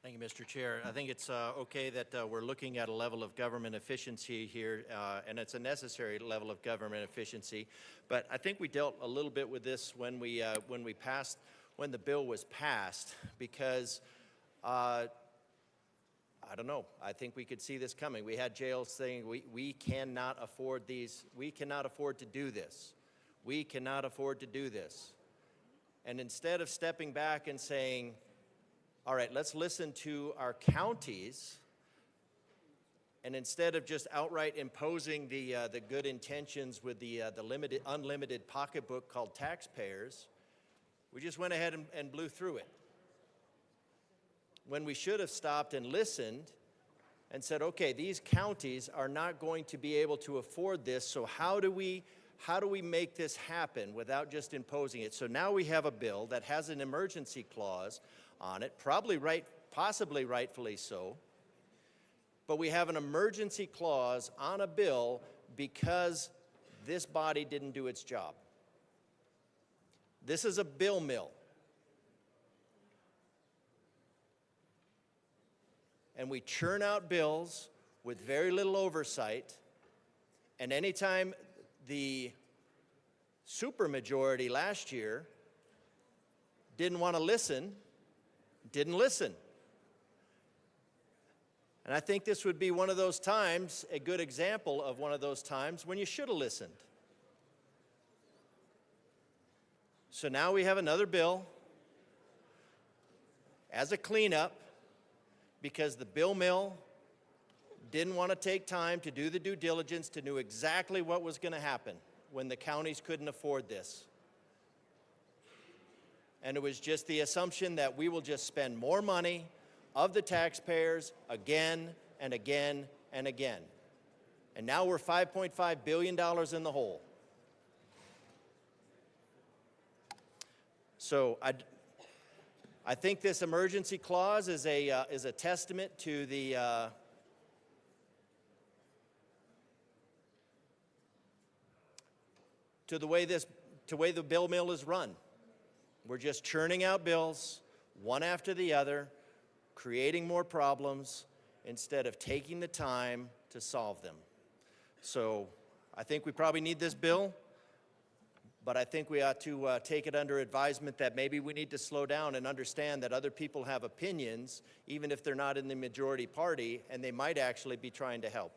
Thank you, Mr. Chair. I think it's okay that we're looking at a level of government efficiency here, and it's a necessary level of government efficiency. But I think we dealt a little bit with this when the bill was passed, because I don't know. I think we could see this coming. We had jails saying we cannot afford these. We cannot afford to do this. We cannot afford to do this. And instead of stepping back and saying, all right, let's listen to our counties, and instead of just outright imposing the good intentions with the unlimited pocketbook called taxpayers, we just went ahead and blew through it. When we should have stopped and listened and said, okay, these counties are not going to be able to afford this, so how do we make this happen without just imposing it? So now we have a bill that has an emergency clause on it, possibly rightfully so, but we have an emergency clause on a bill because this body didn't do its job. This is a bill mill. And we churn out bills with very little oversight, and anytime the supermajority last year didn't want to listen, didn't listen. And I think this would be one of those times, a good example of one of those times when you should have listened. So now we have another bill as a cleanup because the bill mill didn't want to take time to do the due diligence to know exactly what was going to happen when the counties couldn't afford this. And it was just the assumption that we will just spend more money of the taxpayers again and again and again. And now we're $5.5 billion in the hole. So I think this emergency clause is a testament to the way the bill mill is run. We're just churning out bills, one after the other, creating more problems instead of taking the time to solve them. So I think we probably need this bill, but I think we ought to take it under advisement that maybe we need to slow down and understand that other people have opinions, even if they're not in the majority party, and they might actually be trying to help.